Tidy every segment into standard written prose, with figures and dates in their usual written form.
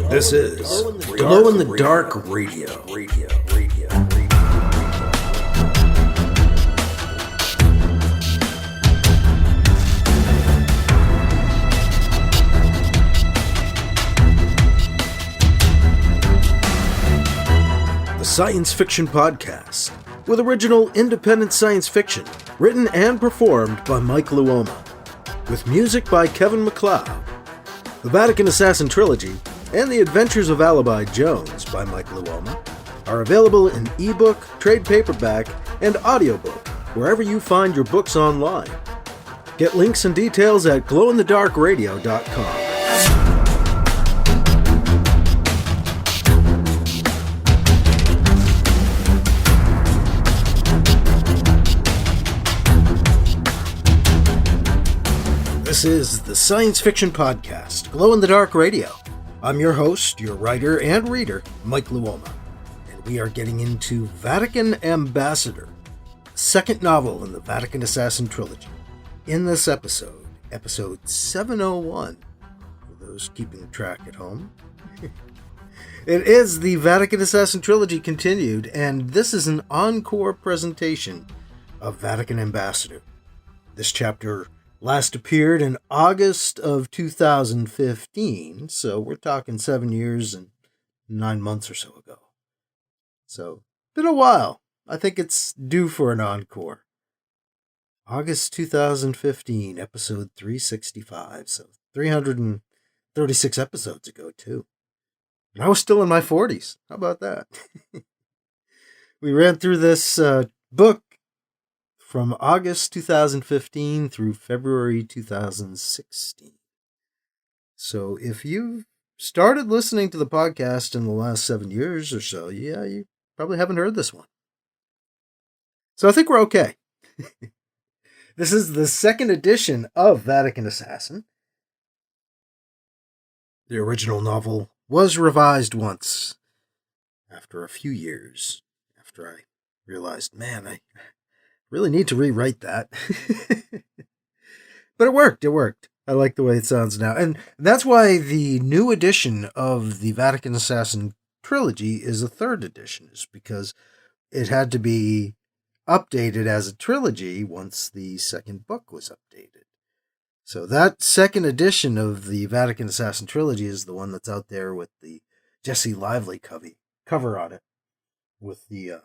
This is Glow in the Dark Radio. The science fiction podcast with original independent science fiction written and performed by Mike Luoma, with music by Kevin MacLeod. The Vatican Assassin trilogy and The Adventures of Alibi Jones by Mike Luoma are available in ebook, trade paperback, and audiobook wherever you find your books online. Get links and details at glowinthedarkradio.com. This is the science fiction podcast, Glow in the Dark Radio. I'm your host, your writer and reader, Mike Luoma, and we are getting into Vatican Ambassador, the second novel in the Vatican Assassin trilogy. In this episode 701, for those keeping track at home, it is the Vatican Assassin trilogy continued, and this is an encore presentation of Vatican Ambassador. This chapter last appeared in August of 2015, so we're talking 7 years and 9 months or so ago. So, been a while. I think it's due for an encore. August 2015, episode 365, so 336 episodes ago, too. And I was still in my 40s. How about that? We ran through this book from August 2015 through February 2016. So if you've started listening to the podcast in the last 7 years or so, you probably haven't heard this one. So I think we're okay. This is the second edition of Vatican Assassin. The original novel was revised once after a few years, after I realized, I really need to rewrite that. But it worked. I like the way it sounds now. And that's why the new edition of the Vatican Assassin trilogy is a third edition, is because it had to be updated as a trilogy once the second book was updated. So that second edition of the Vatican Assassin trilogy is the one that's out there with the Jesse Lively cover on it, with the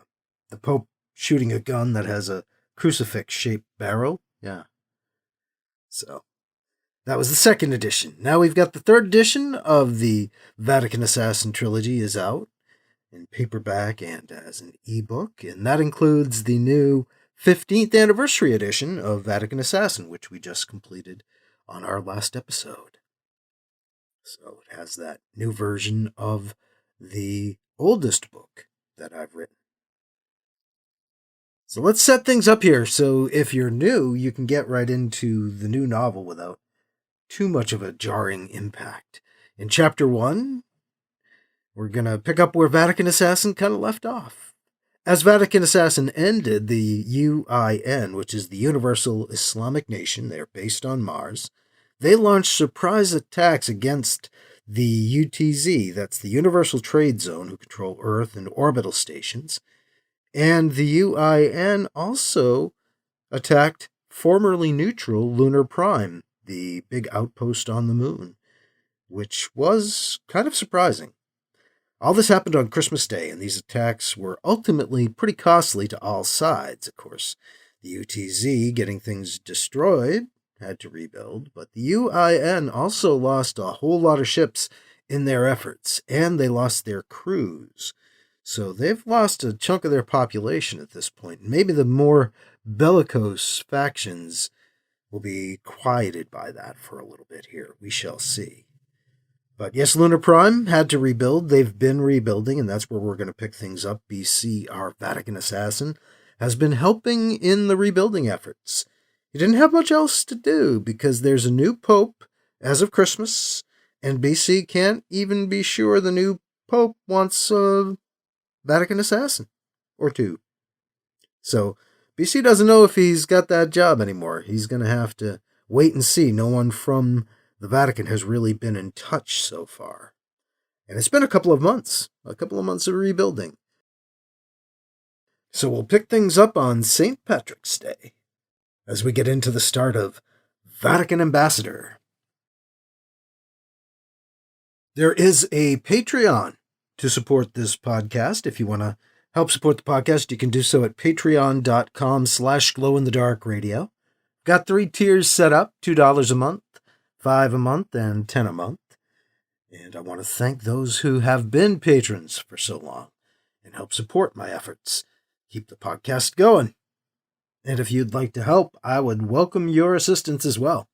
Pope shooting a gun that has a crucifix-shaped barrel. Yeah. So, that was the second edition. Now we've got the third edition of the Vatican Assassin trilogy is out in paperback and as an ebook, and that includes the new 15th anniversary edition of Vatican Assassin, which we just completed on our last episode. So, it has that new version of the oldest book that I've written. So let's set things up here. So if you're new, you can get right into the new novel without too much of a jarring impact. In Chapter 1, we're going to pick up where Vatican Assassin kind of left off. As Vatican Assassin ended, the UIN, which is the Universal Islamic Nation, they're based on Mars, they launched surprise attacks against the UTZ, that's the Universal Trade Zone, who control Earth and orbital stations. And the UIN also attacked formerly neutral Lunar Prime, the big outpost on the moon, which was kind of surprising. All this happened on Christmas Day, and these attacks were ultimately pretty costly to all sides. Of course, the UTZ, getting things destroyed, had to rebuild, but the UIN also lost a whole lot of ships in their efforts, and they lost their crews. So they've lost a chunk of their population at this point. Maybe the more bellicose factions will be quieted by that for a little bit here. We shall see. But yes, Lunar Prime had to rebuild. They've been rebuilding, and that's where we're going to pick things up. BC, our Vatican Assassin, has been helping in the rebuilding efforts. He didn't have much else to do because there's a new pope as of Christmas, and BC can't even be sure the new pope wants Vatican Assassin or two. So BC doesn't know if he's got that job anymore. He's going to have to wait and see. No one from the Vatican has really been in touch so far. And it's been a couple of months of rebuilding. So we'll pick things up on St. Patrick's Day as we get into the start of Vatican Ambassador. There is a Patreon to support this podcast. If you want to help support the podcast, you can do so at patreon.com/glowinthedarkradio. Got 3 tiers set up, $2 a month, $5 a month, and $10 a month. And I want to thank those who have been patrons for so long and help support my efforts. Keep the podcast going. And if you'd like to help, I would welcome your assistance as well.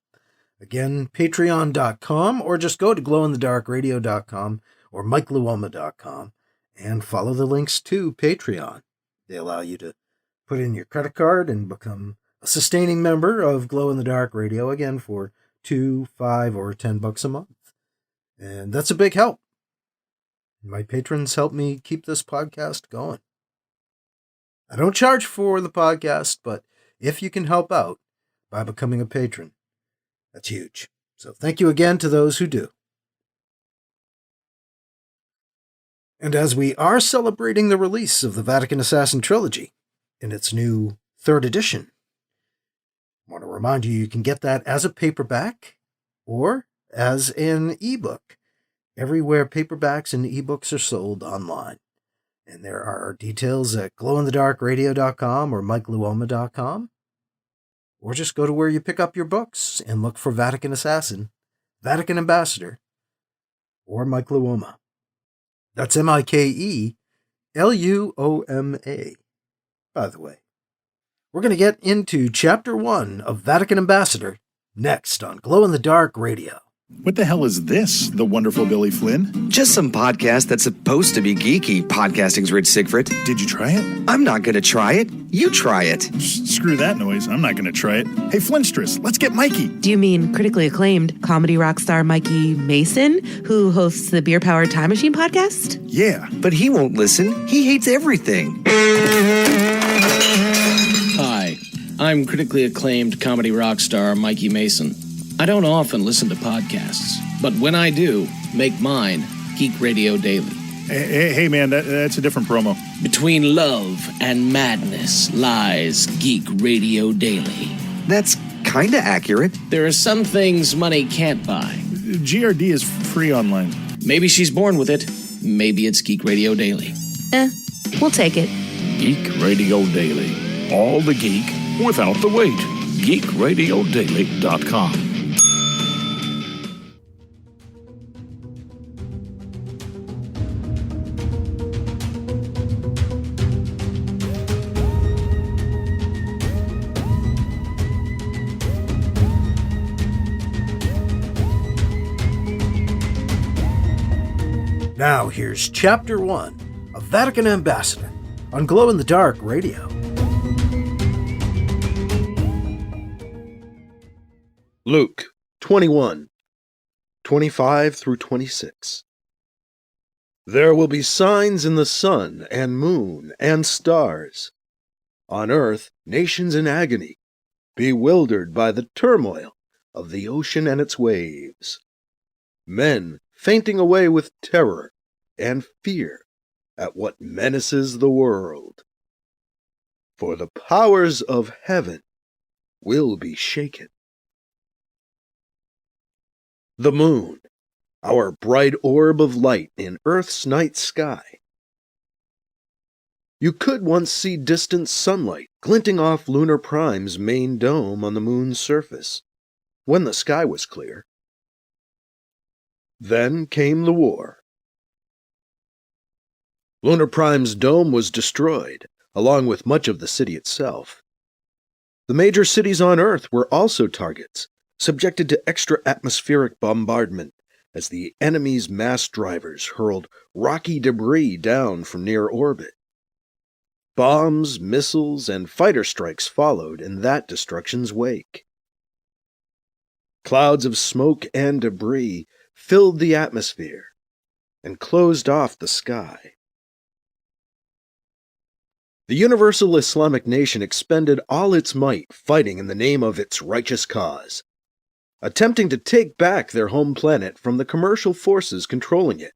Again, patreon.com, or just go to glowinthedarkradio.com or mikeluoma.com and follow the links to Patreon. They allow you to put in your credit card and become a sustaining member of Glow in the Dark Radio, again, for $2, $5, or $10 a month. And that's a big help. My patrons help me keep this podcast going. I don't charge for the podcast, but if you can help out by becoming a patron, that's huge. So thank you again to those who do. And as we are celebrating the release of the Vatican Assassin trilogy in its new 3rd edition, I want to remind you can get that as a paperback or as an ebook, everywhere paperbacks and ebooks are sold online. And there are details at glowinthedarkradio.com or mikeluoma.com. Or just go to where you pick up your books and look for Vatican Assassin, Vatican Ambassador, or Mike Luoma. That's Mikeluoma, by the way. We're going to get into Chapter 1 of Vatican Ambassador next on Glow in the Dark Radio. What the hell is this, the wonderful Billy Flynn? Just some podcast that's supposed to be geeky, podcasting's Rich Siegfried. Did you try it? I'm not going to try it. You try it. Screw that noise. I'm not going to try it. Hey, Flintstress, let's get Mikey. Do you mean critically acclaimed comedy rock star Mikey Mason, who hosts the Beer Powered Time Machine podcast? Yeah. But he won't listen. He hates everything. Hi, I'm critically acclaimed comedy rock star Mikey Mason. I don't often listen to podcasts, but when I do, make mine Geek Radio Daily. Hey man, that's a different promo. Between love and madness lies Geek Radio Daily. That's kind of accurate. There are some things money can't buy. GRD is free online. Maybe she's born with it. Maybe it's Geek Radio Daily. We'll take it. Geek Radio Daily. All the geek without the wait. GeekRadioDaily.com. Now here's Chapter 1 of Vatican Ambassador on Glow in the Dark Radio. Luke 21, 25 through 26. There will be signs in the sun and moon and stars. On earth, nations in agony, bewildered by the turmoil of the ocean and its waves. Men fainting away with terror and fear at what menaces the world. For the powers of heaven will be shaken. The moon, our bright orb of light in Earth's night sky. You could once see distant sunlight glinting off Lunar Prime's main dome on the moon's surface, when the sky was clear. Then came the war. Lunar Prime's dome was destroyed, along with much of the city itself. The major cities on Earth were also targets, subjected to extra-atmospheric bombardment as the enemy's mass drivers hurled rocky debris down from near orbit. Bombs, missiles, and fighter strikes followed in that destruction's wake. Clouds of smoke and debris filled the atmosphere and closed off the sky. The Universal Islamic Nation expended all its might fighting in the name of its righteous cause, attempting to take back their home planet from the commercial forces controlling it,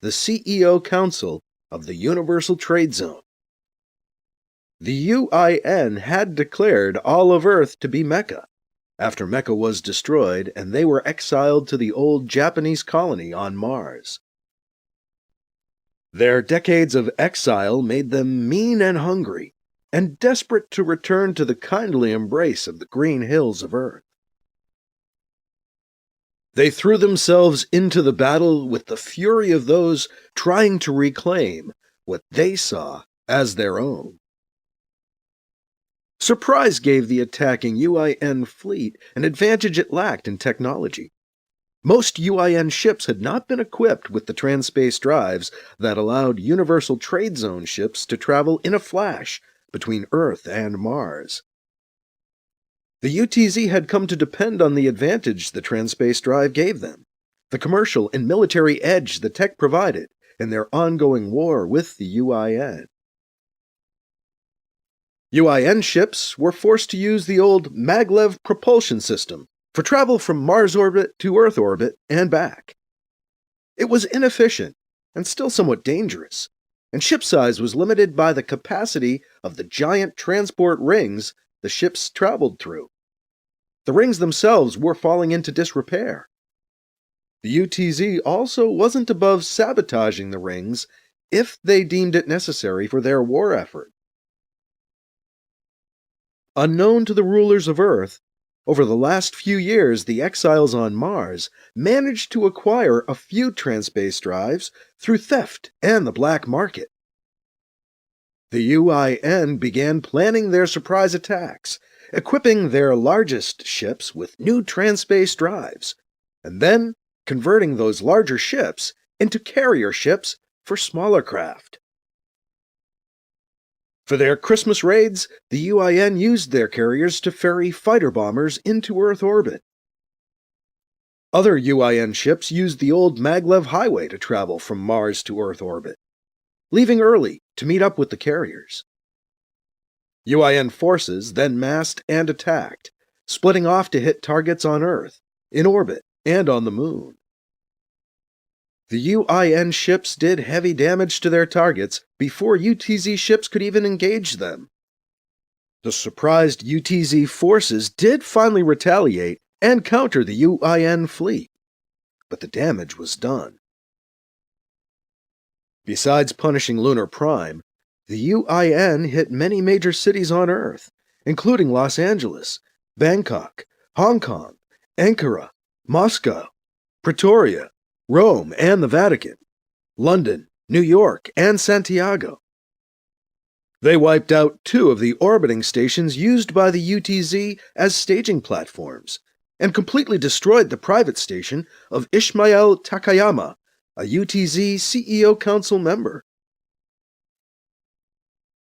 the CEO Council of the Universal Trade Zone. The UIN had declared all of Earth to be Mecca, after Mecca was destroyed and they were exiled to the old Japanese colony on Mars. Their decades of exile made them mean and hungry, and desperate to return to the kindly embrace of the green hills of Earth. They threw themselves into the battle with the fury of those trying to reclaim what they saw as their own. Surprise gave the attacking UIN fleet an advantage it lacked in technology. Most UIN ships had not been equipped with the trans-space drives that allowed Universal Trade Zone ships to travel in a flash between Earth and Mars. The UTZ had come to depend on the advantage the trans-space drive gave them, the commercial and military edge the tech provided in their ongoing war with the UIN. UIN ships were forced to use the old maglev propulsion system for travel from Mars orbit to Earth orbit and back. It was inefficient and still somewhat dangerous, and ship size was limited by the capacity of the giant transport rings the ships traveled through. The rings themselves were falling into disrepair. The UTZ also wasn't above sabotaging the rings if they deemed it necessary for their war effort. Unknown to the rulers of Earth, over the last few years the exiles on Mars managed to acquire a few trans-space drives through theft and the black market. The UIN began planning their surprise attacks, equipping their largest ships with new trans-space drives, and then converting those larger ships into carrier ships for smaller craft. For their Christmas raids, the UIN used their carriers to ferry fighter bombers into Earth orbit. Other UIN ships used the old maglev highway to travel from Mars to Earth orbit, leaving early to meet up with the carriers. UIN forces then massed and attacked, splitting off to hit targets on Earth, in orbit, and on the Moon. The UIN ships did heavy damage to their targets before UTZ ships could even engage them. The surprised UTZ forces did finally retaliate and counter the UIN fleet, but the damage was done. Besides punishing Lunar Prime, the UIN hit many major cities on Earth, including Los Angeles, Bangkok, Hong Kong, Ankara, Moscow, Pretoria, Rome and the Vatican, London, New York, and Santiago. They wiped out 2 of the orbiting stations used by the UTZ as staging platforms, and completely destroyed the private station of Ismail Takayama, a UTZ CEO Council member.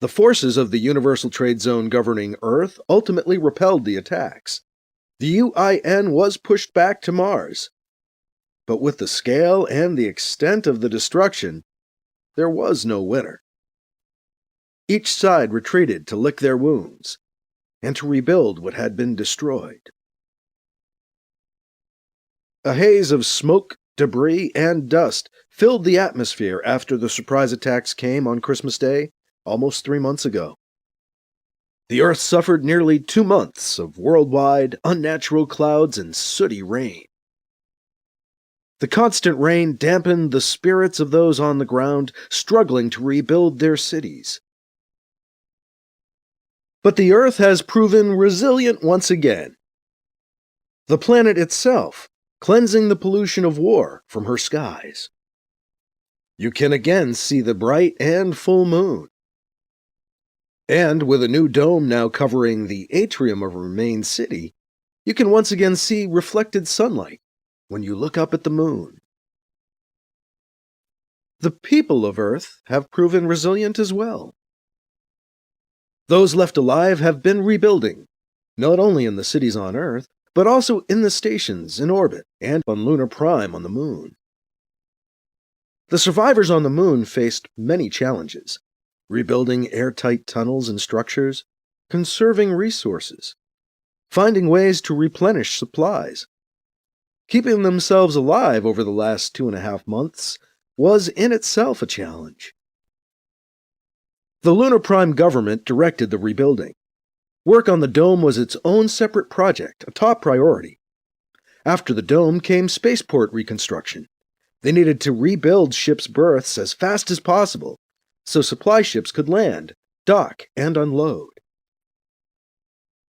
The forces of the Universal Trade Zone governing Earth ultimately repelled the attacks. The UIN was pushed back to Mars. But with the scale and the extent of the destruction, there was no winner. Each side retreated to lick their wounds, and to rebuild what had been destroyed. A haze of smoke, debris, and dust filled the atmosphere after the surprise attacks came on Christmas Day, almost 3 months ago. The Earth suffered nearly 2 months of worldwide, unnatural clouds and sooty rain. The constant rain dampened the spirits of those on the ground struggling to rebuild their cities. But the Earth has proven resilient once again. The planet itself, cleansing the pollution of war from her skies. You can again see the bright and full moon. And with a new dome now covering the atrium of her main city, you can once again see reflected sunlight when you look up at the moon. The people of Earth have proven resilient as well. Those left alive have been rebuilding, not only in the cities on Earth, but also in the stations in orbit and on Lunar Prime on the Moon. The survivors on the Moon faced many challenges, rebuilding airtight tunnels and structures, conserving resources, finding ways to replenish supplies, keeping themselves alive over the last 2.5 months was in itself a challenge. The Lunar Prime government directed the rebuilding. Work on the dome was its own separate project, a top priority. After the dome came spaceport reconstruction. They needed to rebuild ships' berths as fast as possible, so supply ships could land, dock, and unload.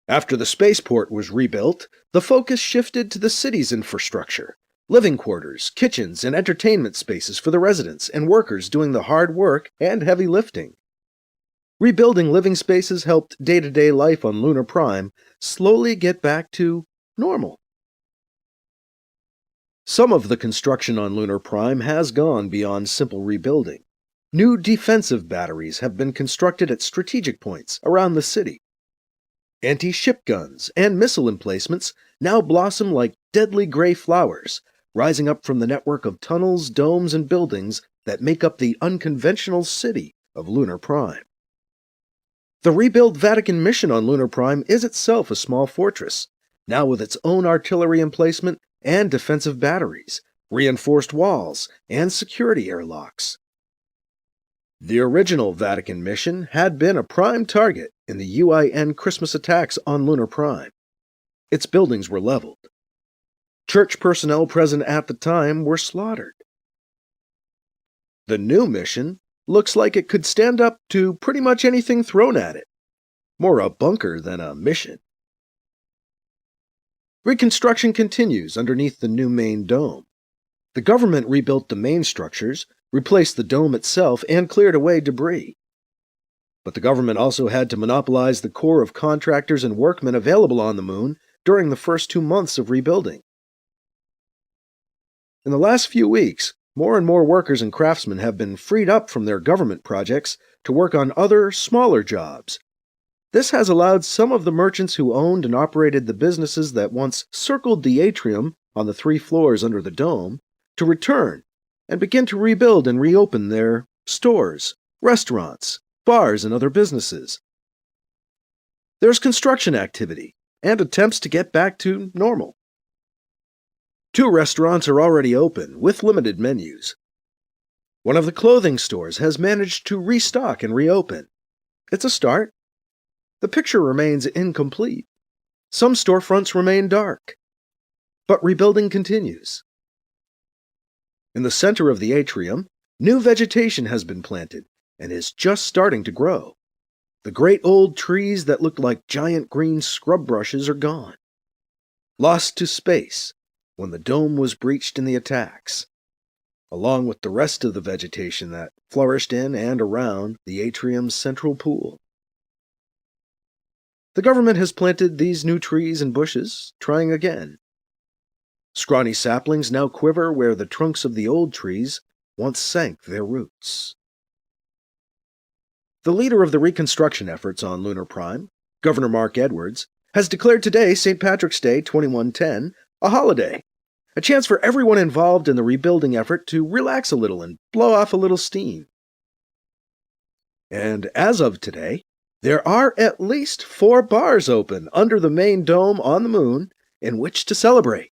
After the spaceport was rebuilt, the focus shifted to the city's infrastructure, living quarters, kitchens, and entertainment spaces for the residents and workers doing the hard work and heavy lifting. Rebuilding living spaces helped day-to-day life on Lunar Prime slowly get back to normal. Some of the construction on Lunar Prime has gone beyond simple rebuilding. New defensive batteries have been constructed at strategic points around the city. Anti-ship guns and missile emplacements now blossom like deadly gray flowers, rising up from the network of tunnels, domes, and buildings that make up the unconventional city of Lunar Prime. The rebuilt Vatican Mission on Lunar Prime is itself a small fortress, now with its own artillery emplacement and defensive batteries, reinforced walls, and security airlocks. The original Vatican Mission had been a prime target in the UIN Christmas attacks on Lunar Prime. Its buildings were leveled. Church personnel present at the time were slaughtered. The new mission looks like it could stand up to pretty much anything thrown at it. More a bunker than a mission. Reconstruction continues underneath the new main dome. The government rebuilt the main structures, replaced the dome itself, and cleared away debris. But the government also had to monopolize the core of contractors and workmen available on the moon during the first 2 months of rebuilding. In the last few weeks, more and more workers and craftsmen have been freed up from their government projects to work on other, smaller jobs. This has allowed some of the merchants who owned and operated the businesses that once circled the atrium on the 3 floors under the dome to return and begin to rebuild and reopen their stores, restaurants, bars, and other businesses. There's construction activity and attempts to get back to normal. 2 restaurants are already open, with limited menus. One of the clothing stores has managed to restock and reopen. It's a start. The picture remains incomplete. Some storefronts remain dark. But rebuilding continues. In the center of the atrium, new vegetation has been planted and is just starting to grow. The great old trees that looked like giant green scrub brushes are gone. Lost to space when the dome was breached in the attacks, along with the rest of the vegetation that flourished in and around the atrium's central pool. The government has planted these new trees and bushes, trying again. Scrawny saplings now quiver where the trunks of the old trees once sank their roots. The leader of the reconstruction efforts on Lunar Prime, Governor Mark Edwards, has declared today, St. Patrick's Day 2110, a holiday, a chance for everyone involved in the rebuilding effort to relax a little and blow off a little steam. And as of today, there are at least 4 bars open under the main dome on the moon in which to celebrate.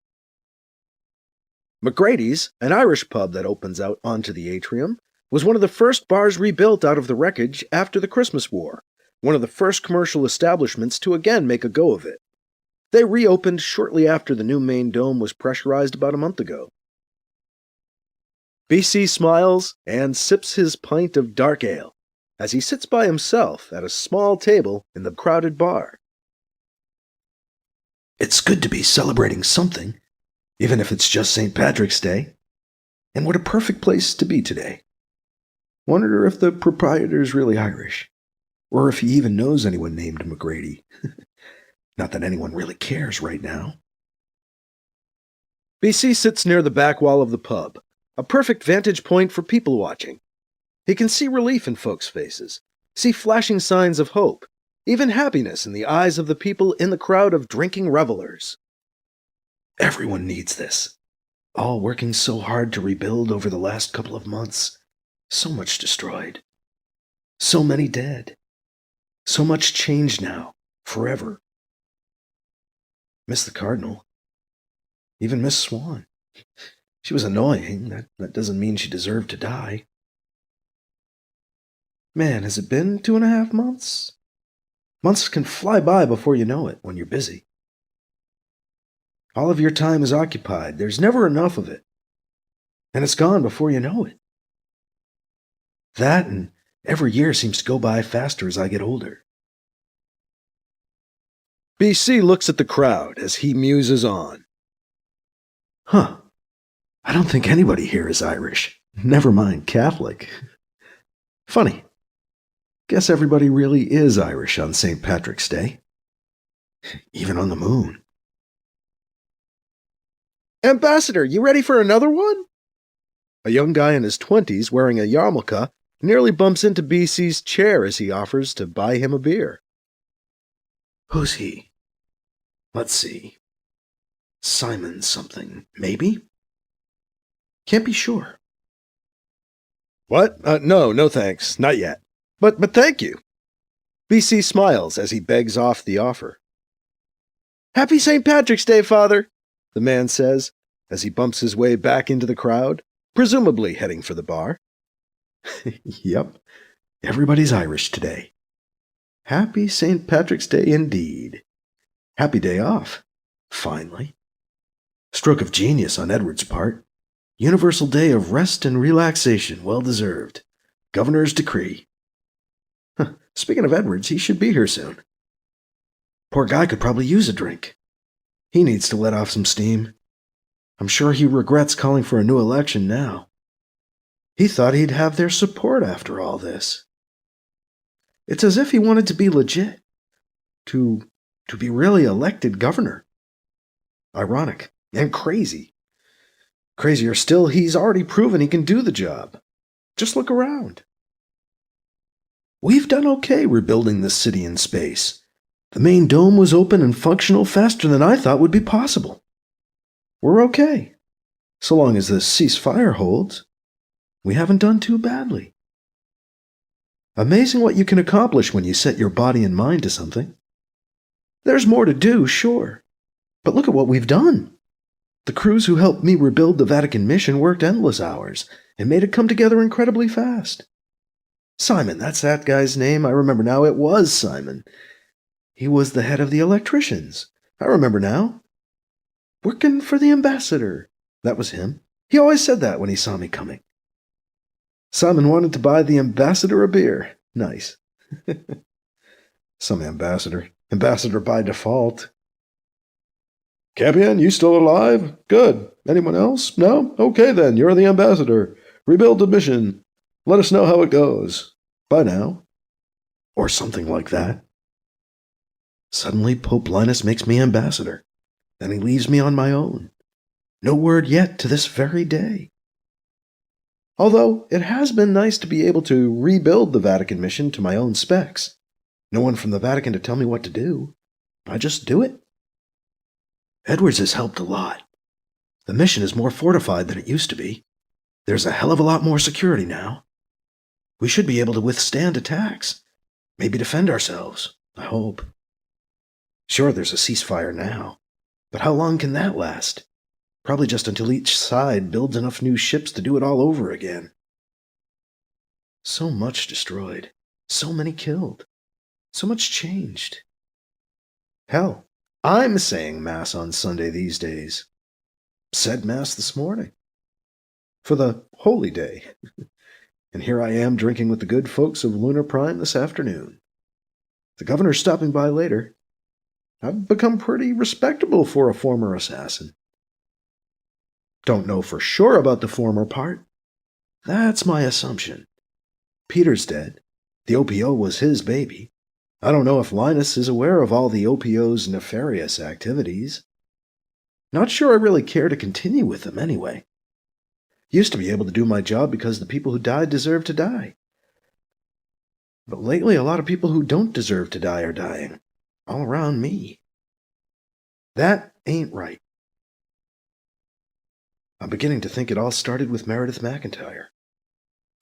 McGrady's, an Irish pub that opens out onto the atrium, was one of the first bars rebuilt out of the wreckage after the Christmas War, one of the first commercial establishments to again make a go of it. They reopened shortly after the new main dome was pressurized about a month ago. BC smiles and sips his pint of dark ale as he sits by himself at a small table in the crowded bar. It's good to be celebrating something, even if it's just St. Patrick's Day. And what a perfect place to be today. Wonder if the proprietor's really Irish, or if he even knows anyone named McGrady. Not that anyone really cares right now. BC sits near the back wall of the pub, a perfect vantage point for people watching. He can see relief in folks' faces, see flashing signs of hope, even happiness in the eyes of the people in the crowd of drinking revelers. Everyone needs this. All working so hard to rebuild over the last couple of months. So much destroyed. So many dead. So much changed now, forever. Miss the Cardinal. Even Miss Swan. She was annoying. That doesn't mean she deserved to die. Man, has it been 2.5 months? Months can fly by before you know it when you're busy. All of your time is occupied. There's never enough of it. And it's gone before you know it. That and every year seems to go by faster as I get older. BC looks at the crowd as he muses on. Huh. I don't think anybody here is Irish. Never mind Catholic. Funny. Guess everybody really is Irish on St. Patrick's Day. Even on the moon. Ambassador, you ready for another one? A young guy in his 20s wearing a yarmulke nearly bumps into BC's chair as he offers to buy him a beer. Who's he? Let's see. Simon something, maybe? Can't be sure. What? No thanks. Not yet. But thank you. BC smiles as he begs off the offer. Happy St. Patrick's Day, Father, the man says as he bumps his way back into the crowd, presumably heading for the bar. Yep. Everybody's Irish today. Happy St. Patrick's Day indeed. Happy day off. Finally. Stroke of genius on Edward's part. Universal day of rest and relaxation, well deserved. Governor's decree. Speaking of Edwards, he should be here soon. Poor guy could probably use a drink. He needs to let off some steam. I'm sure he regrets calling for a new election now. He thought he'd have their support after all this. It's as if he wanted to be legit. To be really elected governor. Ironic and crazy. Crazier still, he's already proven he can do the job. Just look around. We've done okay rebuilding this city in space. The main dome was open and functional faster than I thought would be possible. We're okay. So long as this ceasefire holds, we haven't done too badly. Amazing what you can accomplish when you set your body and mind to something. There's more to do, sure. But look at what we've done. The crews who helped me rebuild the Vatican Mission worked endless hours and made it come together incredibly fast. Simon, that's that guy's name. I remember now. It was Simon. He was the head of the electricians. I remember now. Working for the ambassador. That was him. He always said that when he saw me coming. Simon wanted to buy the ambassador a beer. Nice. Some ambassador. Ambassador by default. Campion, you still alive? Good. Anyone else? No? Okay then, you're the ambassador. Rebuild the mission. Let us know how it goes. Bye now. Or something like that. Suddenly, Pope Linus makes me ambassador. Then he leaves me on my own. No word yet to this very day. Although, it has been nice to be able to rebuild the Vatican Mission to my own specs. No one from the Vatican to tell me what to do. I just do it. Edwards has helped a lot. The mission is more fortified than it used to be. There's a hell of a lot more security now. We should be able to withstand attacks. Maybe defend ourselves, I hope. Sure, there's a ceasefire now. But how long can that last? Probably just until each side builds enough new ships to do it all over again. So much destroyed. So many killed. So much changed. Hell, I'm saying Mass on Sunday these days. Said Mass this morning. For the Holy Day. And here I am drinking with the good folks of Lunar Prime this afternoon. The governor's stopping by later. I've become pretty respectable for a former assassin. Don't know for sure about the former part. That's my assumption. Peter's dead. The OPO was his baby. I don't know if Linus is aware of all the OPO's nefarious activities. Not sure I really care to continue with them anyway. Used to be able to do my job because the people who died deserve to die. But lately a lot of people who don't deserve to die are dying. All around me. That ain't right. I'm beginning to think it all started with Meredith McIntyre.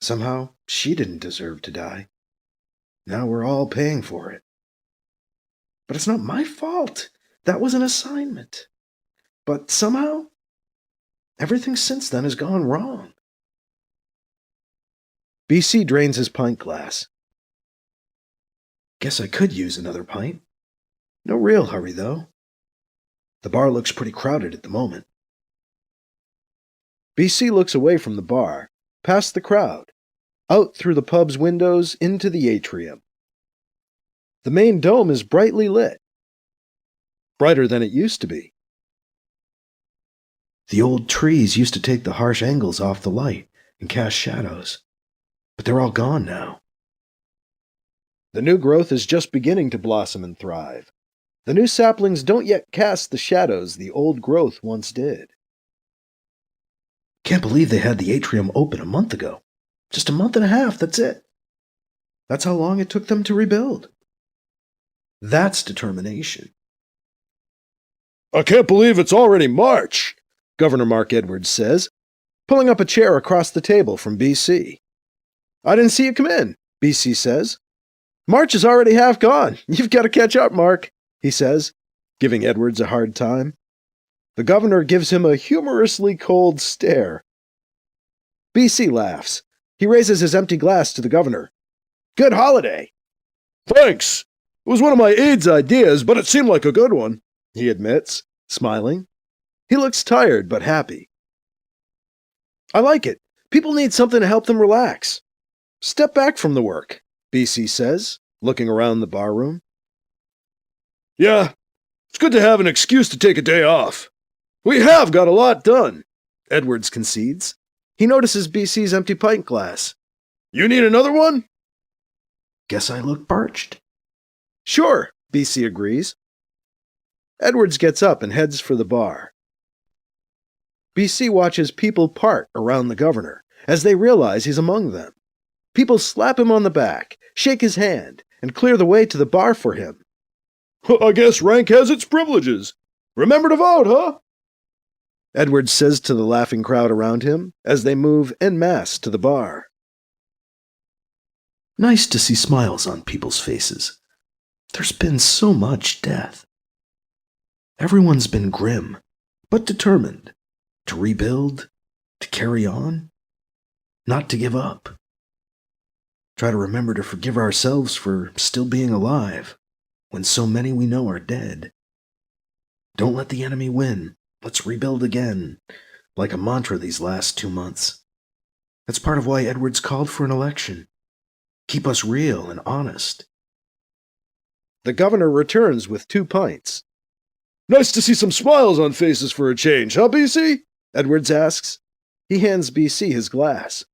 Somehow, she didn't deserve to die. Now we're all paying for it. But it's not my fault. That was an assignment. But somehow, Everything since then has gone wrong. BC drains his pint glass. Guess I could use another pint. No real hurry, though. The bar looks pretty crowded at the moment. BC looks away from the bar, past the crowd, out through the pub's windows into the atrium. The main dome is brightly lit. Brighter than it used to be. The old trees used to take the harsh angles off the light and cast shadows, but they're all gone now. The new growth is just beginning to blossom and thrive. The new saplings don't yet cast the shadows the old growth once did. Can't believe they had the atrium open a month ago. Just a month and a half, that's it. That's how long it took them to rebuild. That's determination. I can't believe it's already March, Governor Mark Edwards says, pulling up a chair across the table from BC. I didn't see you come in, BC says. March is already half gone. You've got to catch up, Mark, he says, giving Edwards a hard time. The governor gives him a humorously cold stare. BC laughs. He raises his empty glass to the governor. Good holiday. Thanks. It was one of my aide's ideas, but it seemed like a good one, he admits, smiling. He looks tired but happy. I like it. People need something to help them relax. Step back from the work, BC says, looking around the barroom. Yeah, it's good to have an excuse to take a day off. We have got a lot done, Edwards concedes. He notices BC's empty pint glass. You need another one? Guess I look parched. Sure, BC agrees. Edwards gets up and heads for the bar. BC watches people part around the governor as they realize he's among them. People slap him on the back, shake his hand, and clear the way to the bar for him. I guess rank has its privileges. Remember to vote, huh? Edwards says to the laughing crowd around him as they move en masse to the bar. Nice to see smiles on people's faces. There's been so much death. Everyone's been grim, but determined to rebuild, to carry on, not to give up. Try to remember to forgive ourselves for still being alive when so many we know are dead. Don't let the enemy win. Let's rebuild again, like a mantra these last 2 months. That's part of why Edwards called for an election. Keep us real and honest. The governor returns with 2 pints. Nice to see some smiles on faces for a change, huh, BC? Edwards asks. He hands BC his glass.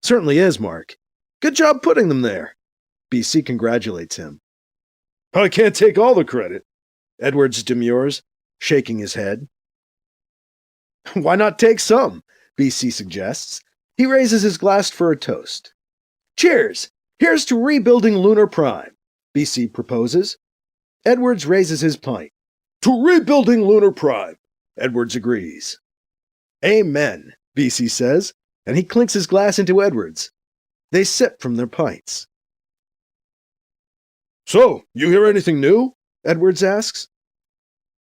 Certainly is, Mark. Good job putting them there. BC congratulates him. I can't take all the credit, Edwards demurs, shaking his head. Why not take some? BC suggests. He raises his glass for a toast. Cheers! Here's to rebuilding Lunar Prime, BC proposes. Edwards raises his pint. To rebuilding Lunar Prime, Edwards agrees. Amen, BC says, and he clinks his glass into Edwards. They sip from their pints. So, you hear anything new? Edwards asks.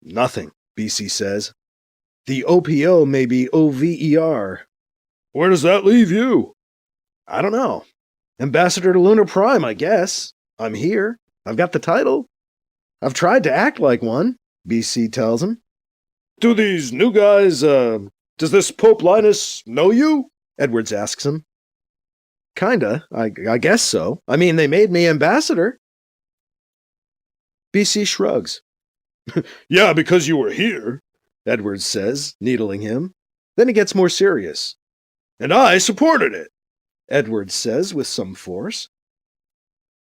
Nothing, BC says. The OPO may be OVER. Where does that leave you? I don't know. Ambassador to Lunar Prime, I guess. I'm here. I've got the title. I've tried to act like one, BC tells him. Do these new guys, does this Pope Linus know you? Edwards asks him. Kinda, I guess so. I mean, they made me ambassador. BC shrugs. Yeah, because you were here, Edwards says, needling him. Then he gets more serious. And I supported it, Edwards says with some force.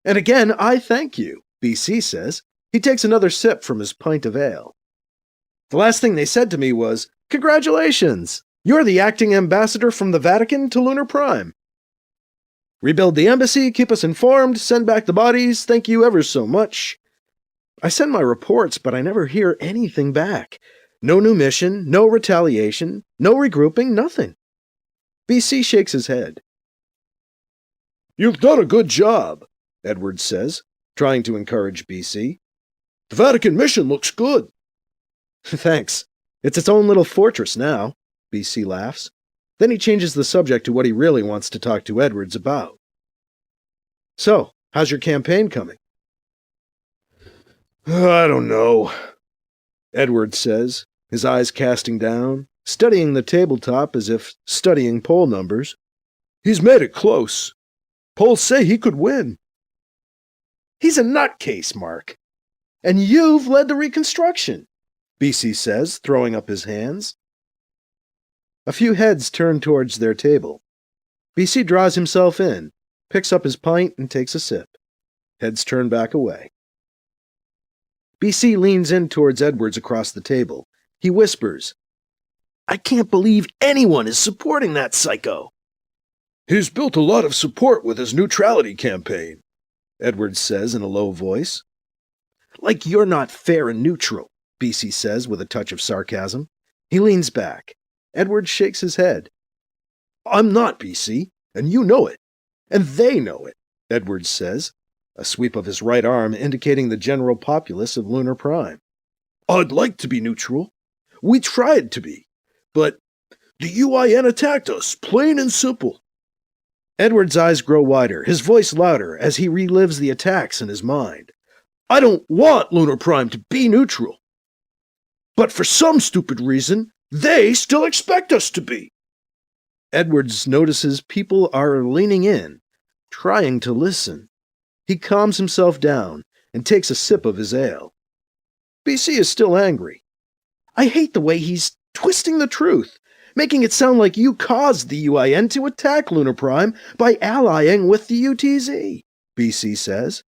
And again, I thank you, BC says. He takes another sip from his pint of ale. The last thing they said to me was, Congratulations! You're the acting ambassador from the Vatican to Lunar Prime. Rebuild the embassy, keep us informed, send back the bodies, thank you ever so much. I send my reports, but I never hear anything back. No new mission, no retaliation, no regrouping, nothing. BC shakes his head. You've done a good job, Edwards says, trying to encourage BC. The Vatican Mission looks good. Thanks. It's its own little fortress now. BC laughs. Then he changes the subject to what he really wants to talk to Edwards about. So, how's your campaign coming? I don't know, Edwards says, his eyes casting down, studying the tabletop as if studying poll numbers. He's made it close. Polls say he could win. He's a nutcase, Mark. And you've led the reconstruction, BC says, throwing up his hands. A few heads turn towards their table. BC draws himself in, picks up his pint, and takes a sip. Heads turn back away. BC leans in towards Edwards across the table. He whispers, I can't believe anyone is supporting that psycho. He's built a lot of support with his neutrality campaign, Edwards says in a low voice. Like you're not fair and neutral, BC says with a touch of sarcasm. He leans back. Edwards shakes his head. I'm not, BC, and you know it. And they know it, Edwards says, a sweep of his right arm indicating the general populace of Lunar Prime. I'd like to be neutral. We tried to be. But the UIN attacked us, plain and simple. Edwards' eyes grow wider, his voice louder as he relives the attacks in his mind. I don't want Lunar Prime to be neutral. But for some stupid reason, they still expect us to be. Edwards notices people are leaning in, trying to listen. He calms himself down and takes a sip of his ale. BC is still angry. I hate the way he's twisting the truth, making it sound like you caused the UIN to attack Lunar Prime by allying with the UTZ, BC says.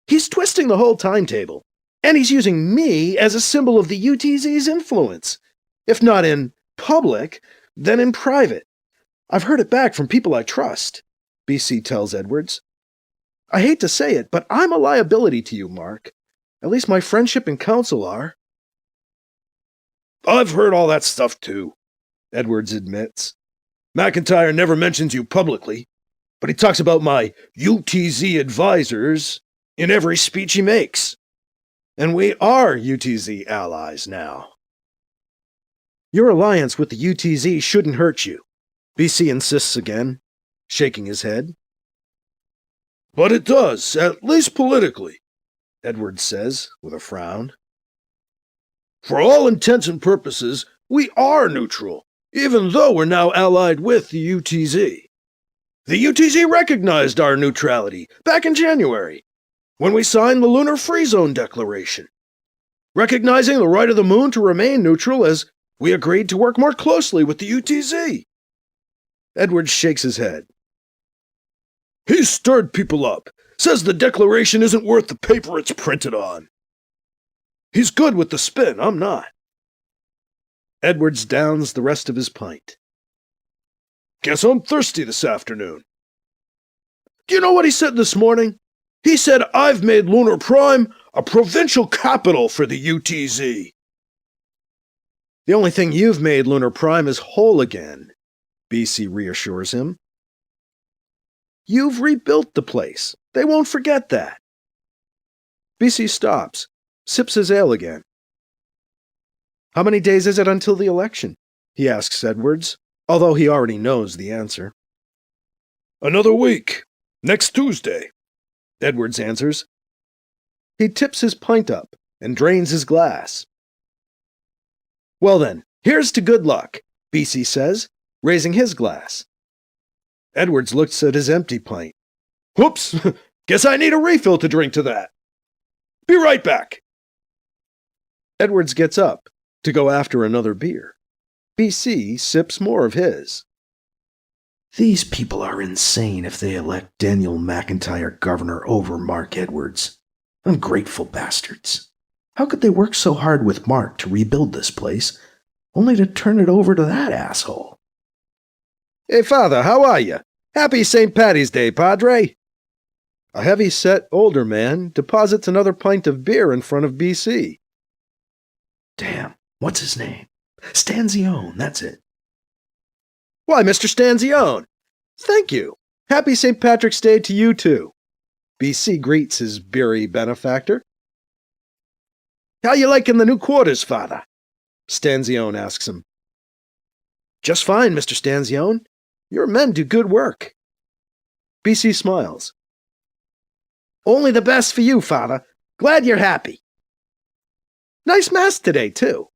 He's twisting the whole timetable, and he's using me as a symbol of the UTZ's influence. If not in public, then in private. I've heard it back from people I trust, BC tells Edwards. I hate to say it, but I'm a liability to you, Mark. At least my friendship and counsel are. I've heard all that stuff too, Edwards admits. McIntyre never mentions you publicly, but he talks about my UTZ advisors in every speech he makes. And we are UTZ allies now. Your alliance with the UTZ shouldn't hurt you, BC insists again, shaking his head. But it does, at least politically, Edwards says, with a frown. For all intents and purposes, we are neutral, even though we're now allied with the UTZ. The UTZ recognized our neutrality back in January, when we signed the Lunar Free Zone Declaration, recognizing the right of the moon to remain neutral as we agreed to work more closely with the UTZ. Edwards shakes his head. He's stirred people up, says the declaration isn't worth the paper it's printed on. He's good with the spin, I'm not. Edwards downs the rest of his pint. Guess I'm thirsty this afternoon. Do you know what he said this morning? He said I've made Lunar Prime a provincial capital for the UTZ. The only thing you've made Lunar Prime is whole again, BC reassures him. You've rebuilt the place. They won't forget that. BC stops, sips his ale again. How many days is it until the election? He asks Edwards, although he already knows the answer. Another week. Next Tuesday, Edwards answers. He tips his pint up and drains his glass. Well then, here's to good luck, BC says, raising his glass. Edwards looks at his empty pint. Whoops, guess I need a refill to drink to that. Be right back. Edwards gets up to go after another beer. BC sips more of his. These people are insane if they elect Daniel McIntyre governor over Mark Edwards. Ungrateful bastards. How could they work so hard with Mark to rebuild this place, only to turn it over to that asshole? Hey, Father, how are you? Happy St. Paddy's Day, Padre. A heavy-set older man deposits another pint of beer in front of BC. Damn, what's his name? Stanzione, that's it. Why, Mr. Stanzione. Thank you. Happy St. Patrick's Day to you, too. BC greets his beery benefactor. How you liking the new quarters, Father? Stanzione asks him. Just fine, Mr. Stanzione. Your men do good work. BC smiles. Only the best for you, Father. Glad you're happy. Nice mass today, too.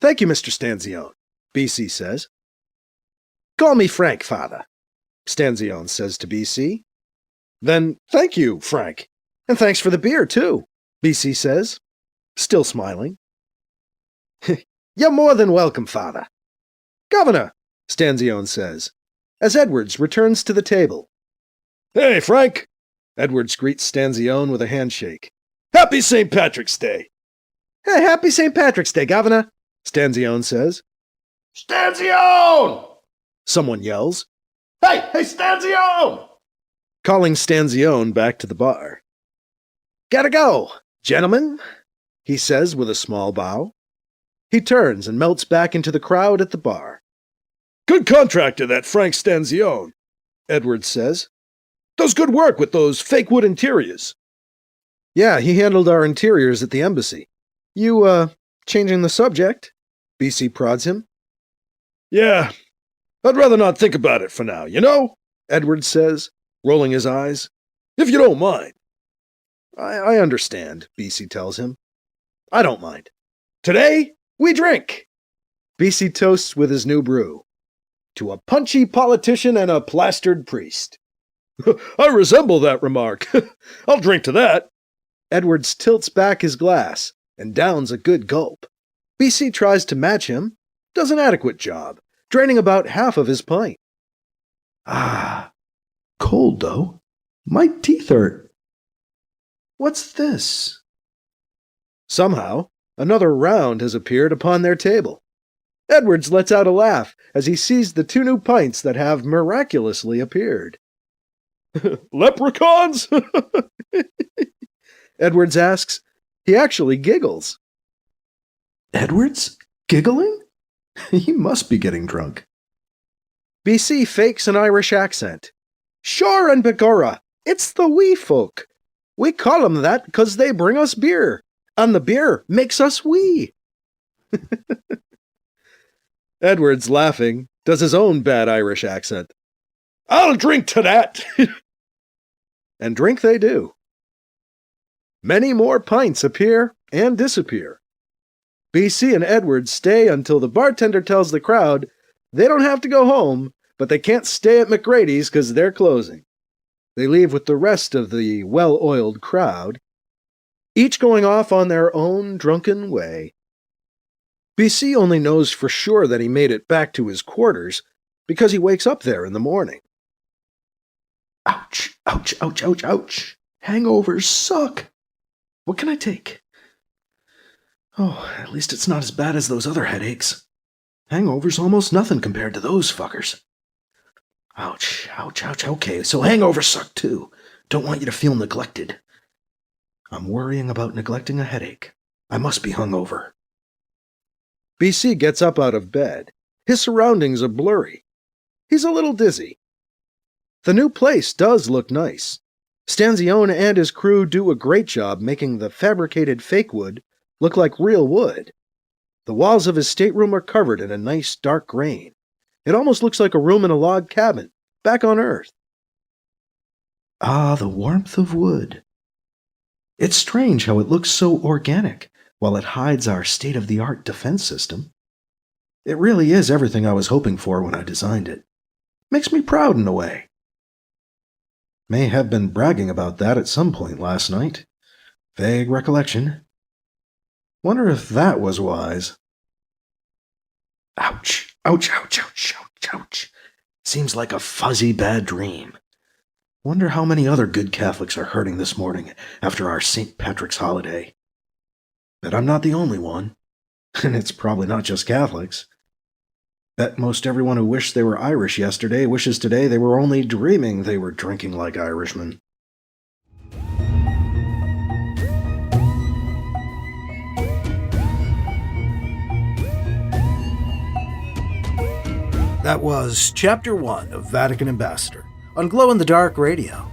Thank you, Mr. Stanzione, BC says. Call me Frank, Father, Stanzione says to BC. Then thank you, Frank. And thanks for the beer, too, BC says, still smiling. You're more than welcome, Father. Governor, Stanzione says, as Edwards returns to the table. Hey, Frank! Edwards greets Stanzione with a handshake. Happy St. Patrick's Day! Hey, happy St. Patrick's Day, Governor, Stanzione says. Stanzione! Someone yells. Hey, Stanzione! Calling Stanzione back to the bar. Gotta go, gentlemen, he says with a small bow. He turns and melts back into the crowd at the bar. Good contractor, that Frank Stanzione, Edwards says. Does good work with those fake wood interiors. Yeah, he handled our interiors at the embassy. You, changing the subject? BC prods him. Yeah, I'd rather not think about it for now, you know? Edwards says, rolling his eyes. If you don't mind. I understand, BC tells him. I don't mind. Today, we drink. BC toasts with his new brew. To a punchy politician and a plastered priest. I resemble that remark. I'll drink to that. Edwards tilts back his glass and downs a good gulp. BC tries to match him, does an adequate job, draining about half of his pint. Ah, cold though. My teeth hurt. What's this? Somehow, another round has appeared upon their table. Edwards lets out a laugh as he sees the 2 new pints that have miraculously appeared. Leprechauns? Edwards asks. He actually giggles. Edwards? Giggling? He must be getting drunk. BC fakes an Irish accent. Sure and begorra, it's the wee folk. We call 'em that 'cause they bring us beer, and the beer makes us wee. Edwards, laughing, does his own bad Irish accent. I'll drink to that! And drink they do. Many more pints appear and disappear. BC and Edwards stay until the bartender tells the crowd they don't have to go home, but they can't stay at McGrady's because they're closing. They leave with the rest of the well-oiled crowd, each going off on their own drunken way. BC only knows for sure that he made it back to his quarters because he wakes up there in the morning. Ouch, ouch, ouch, ouch, ouch. Hangovers suck. What can I take? Oh, at least it's not as bad as those other headaches. Hangover's almost nothing compared to those fuckers. Ouch, ouch, ouch. Okay, so hangovers suck too. Don't want you to feel neglected. I'm worrying about neglecting a headache. I must be hungover. BC gets up out of bed. His surroundings are blurry. He's a little dizzy. The new place does look nice. Stanzione and his crew do a great job making the fabricated fake wood look like real wood. The walls of his stateroom are covered in a nice dark grain. It almost looks like a room in a log cabin, back on Earth. Ah, the warmth of wood. It's strange how it looks so organic while it hides our state-of-the-art defense system. It really is everything I was hoping for when I designed it. Makes me proud in a way. May have been bragging about that at some point last night. Vague recollection. Wonder if that was wise. Ouch, ouch, ouch, ouch, ouch, ouch. Seems like a fuzzy bad dream. Wonder how many other good Catholics are hurting this morning after our St. Patrick's holiday. Bet I'm not the only one. And it's probably not just Catholics. Bet most everyone who wished they were Irish yesterday wishes today they were only dreaming they were drinking like Irishmen. That was Chapter 1 of Vatican Ambassador on Glow in the Dark Radio.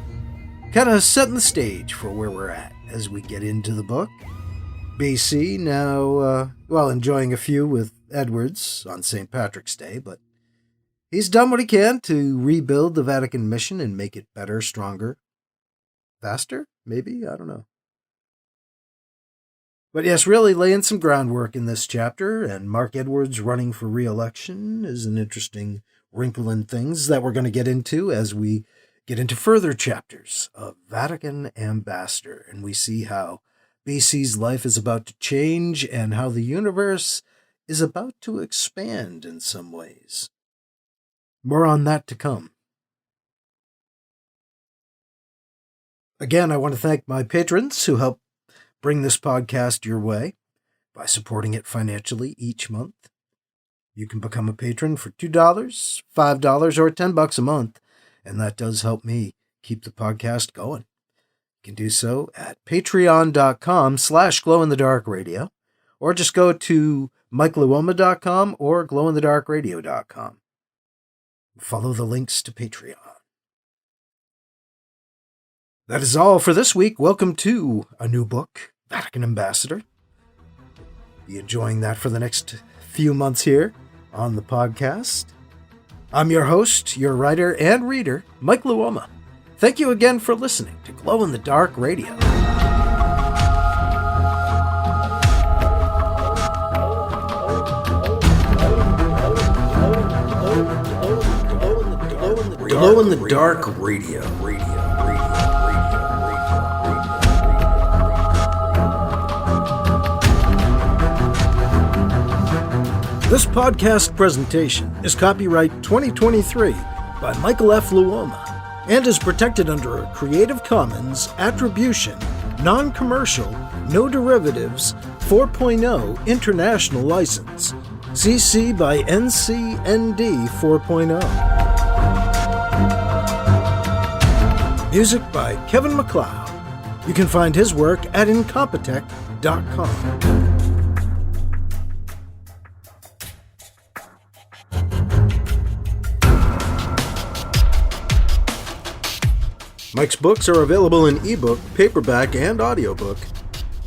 Kinda setting the stage for where we're at as we get into the book. BC now, enjoying a few with Edwards on St. Patrick's Day, but he's done what he can to rebuild the Vatican Mission and make it better, stronger, faster, maybe? I don't know. But yes, really laying some groundwork in this chapter, and Mark Edwards running for re-election is an interesting wrinkle in things that we're going to get into as we get into further chapters of Vatican Ambassador, and we see how BC's life is about to change and how the universe is about to expand in some ways. More on that to come. Again, I want to thank my patrons who help bring this podcast your way by supporting it financially each month. You can become a patron for $2, $5, or $10 a month, and that does help me keep the podcast going. You can do so at patreon.com/glowinthedarkradio, or just go to mikeluoma.com or glowinthedarkradio.com. Follow the links to Patreon. That is all for this week. Welcome to a new book, Vatican Ambassador. Be enjoying that for the next few months here on the podcast. I'm your host, your writer and reader, Mike Luoma. Thank you again for listening to Glow in the Dark Radio. Glow in the Dark Radio. This podcast presentation is copyright 2023 by Michael F. Luoma and is protected under a Creative Commons Attribution, Non-Commercial, No Derivatives 4.0 International License, CC by NC-ND 4.0. Music by Kevin MacLeod. You can find his work at Incompetech.com. Mike's books are available in ebook, paperback, and audiobook,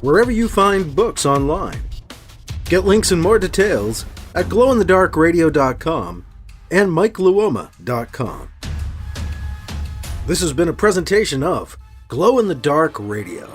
wherever you find books online. Get links and more details at glowinthedarkradio.com and mikeluoma.com. This has been a presentation of Glow in the Dark Radio.